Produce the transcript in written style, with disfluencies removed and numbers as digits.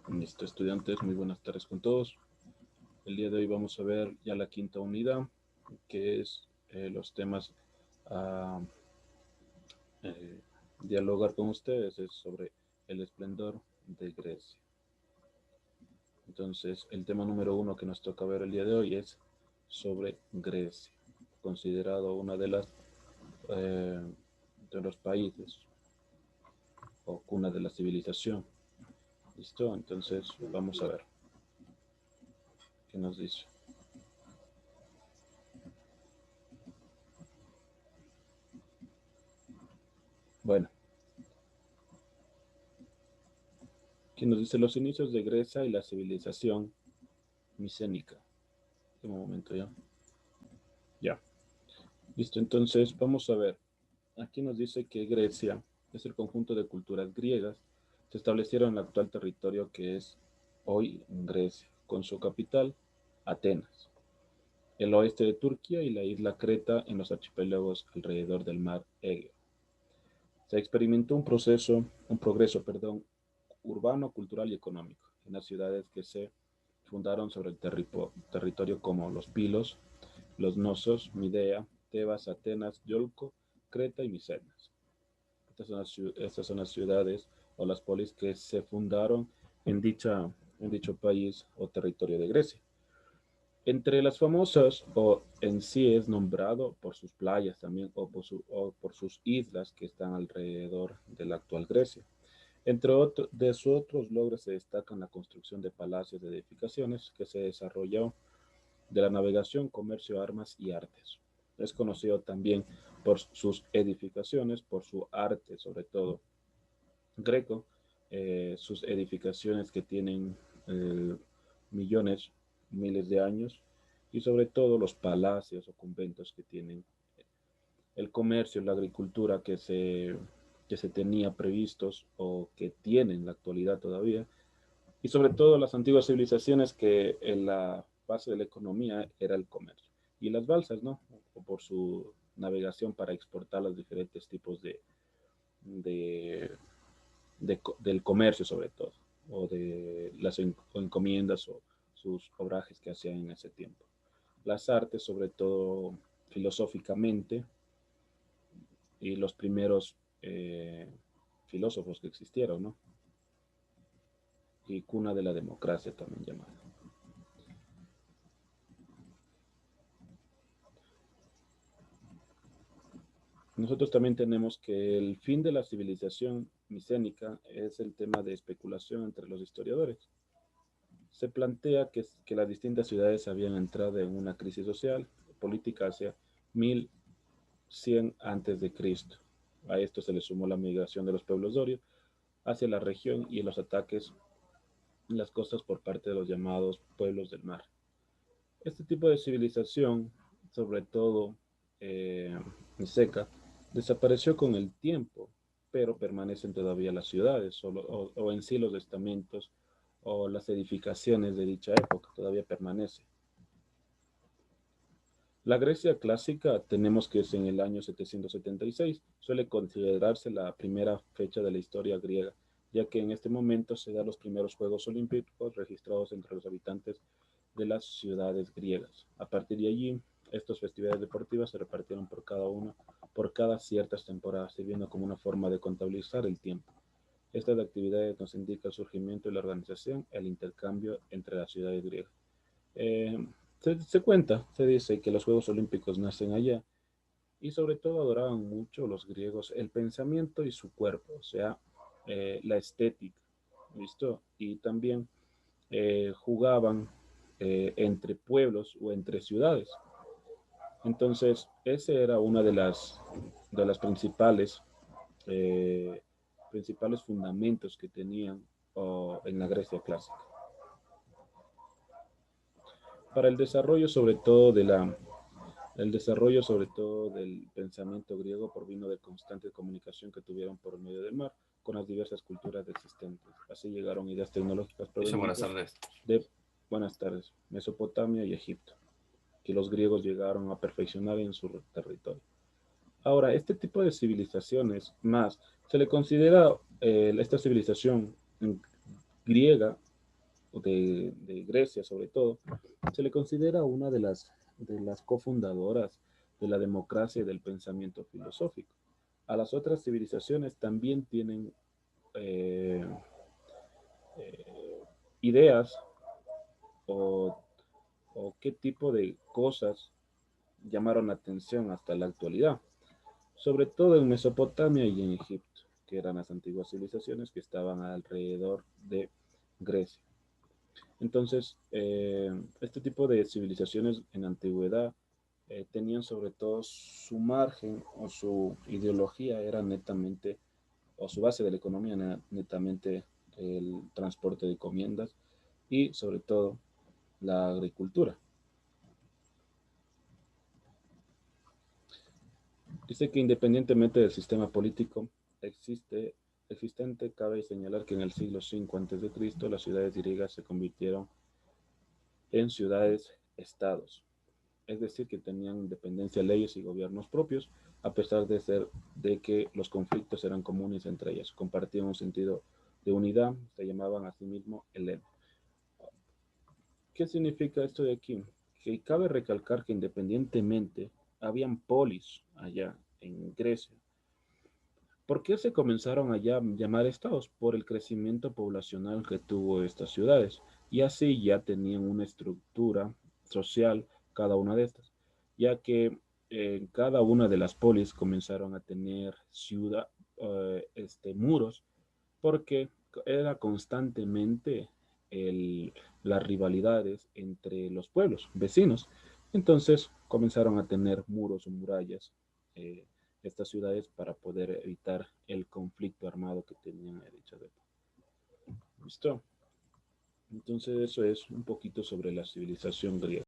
Listo, estudiantes, muy buenas tardes con todos. El día de hoy vamos a ver ya la quinta unidad, que es los temas a eh, dialogar con ustedes, es sobre el esplendor de Grecia. Entonces, el tema número uno que nos toca ver el día de hoy es sobre Grecia, considerado una eh, de los países o cuna de la civilización. ¿Listo? Entonces, vamos a ver qué nos dice. Bueno, que nos dice los inicios de Grecia y la civilización micénica. Un momento ya. Ya. Listo, entonces vamos a ver. Aquí nos dice que Grecia es el conjunto de culturas griegas. Se establecieron en el actual territorio que es hoy Grecia, con su capital, Atenas, el oeste de Turquía y la isla Creta en los archipiélagos alrededor del mar Egeo. Se experimentó un progreso, perdón, urbano, cultural y económico en las ciudades que se fundaron sobre el territorio como los Pilos, los Nosos, Midea, Tebas, Atenas, Yolco, Creta y Micenas. Estas son las ciudades o las polis que se fundaron en, en dicho país o territorio de Grecia. Entre las famosas, o en sí es nombrado por sus playas también, o por sus islas que están alrededor de la actual Grecia. De sus otros logros se destacan la construcción de palacios de edificaciones que se desarrolló de la navegación, comercio, armas y artes. Es conocido también por sus edificaciones, por su arte, sobre todo greco, sus edificaciones que tienen eh, millones, miles de años, y sobre todo los palacios o conventos que tienen el comercio, la agricultura que se tenía previstos o que tienen en la actualidad todavía, y sobre todo las antiguas civilizaciones que en la base de la economía era el comercio. Y las balsas, ¿no? O por su navegación para exportar los diferentes tipos de, del comercio sobre todo, o de las encomiendas o sus obrajes que hacían en ese tiempo. Las artes, sobre todo filosóficamente, y los primeros filósofos que existieron, ¿no? Y cuna de la democracia también llamada. Nosotros también tenemos que el fin de la civilización micénica es el tema de especulación entre los historiadores. Se plantea que las distintas ciudades habían entrado en una crisis social, política hacia 1100 antes de Cristo. A esto se le sumó la migración de los pueblos dorios hacia la región y los ataques en las costas por parte de los llamados pueblos del mar. Este tipo de civilización, sobre todo eh, seca, desapareció con el tiempo, pero permanecen todavía las ciudades o en sí los estamentos o las edificaciones de dicha época todavía permanecen. La Grecia clásica tenemos que es en el año 776, suele considerarse la primera fecha de la historia griega, ya que en este momento se dan los primeros Juegos Olímpicos registrados entre los habitantes de las ciudades griegas. A partir de allí, estos festivales deportivos se repartieron por cada uno, por cada ciertas temporadas, sirviendo como una forma de contabilizar el tiempo. Estas actividades nos indican el surgimiento y la organización, el intercambio entre las ciudades griegas. Eh, se cuenta, se dice que los Juegos Olímpicos nacen allá y sobre todo adoraban mucho los griegos el pensamiento y su cuerpo, o sea, la estética, ¿listo? Y también jugaban entre pueblos o entre ciudades. Entonces, ese era una de las eh, principales fundamentos que tenían en la Grecia clásica. Para el desarrollo sobre todo del pensamiento griego provino de constante comunicación que tuvieron por medio del mar con las diversas culturas existentes. Así llegaron ideas tecnológicas Dice buenas provenientes tardes. de, buenas tardes, Mesopotamia y Egipto, que los griegos llegaron a perfeccionar en su territorio. Ahora, este tipo de civilizaciones más se le considera esta civilización griega de Grecia sobre todo, se le considera una de las cofundadoras de la democracia y del pensamiento filosófico. A las otras civilizaciones también tienen eh, ideas o, o qué tipo de cosas llamaron la atención hasta la actualidad, sobre todo en Mesopotamia y en Egipto, que eran las antiguas civilizaciones que estaban alrededor de Grecia. Entonces, este tipo de civilizaciones en la antigüedad tenían sobre todo su margen o su ideología era netamente, o su base de la economía era netamente el transporte de encomiendas y sobre todo la agricultura. Dice que independientemente del sistema político existente, cabe señalar que en el siglo V a.C. las ciudades griegas se convirtieron en ciudades-estados, es decir, que tenían independencia, leyes y gobiernos propios, a pesar de que los conflictos eran comunes entre ellas, compartían un sentido de unidad, se llamaban a sí mismos Helen. ¿Qué significa esto de aquí? Que cabe recalcar que independientemente habían polis allá en Grecia. ¿Por qué se comenzaron a llamar estados? Por el crecimiento poblacional que tuvo estas ciudades. Y así ya tenían una estructura social cada una de estas, ya que en cada una de las polis comenzaron a tener muros, porque era constantemente las rivalidades entre los pueblos vecinos. Entonces comenzaron a tener muros o murallas eh, estas ciudades para poder evitar el conflicto armado que tenían en dicha época. ¿Listo? Entonces eso es un poquito sobre la civilización griega.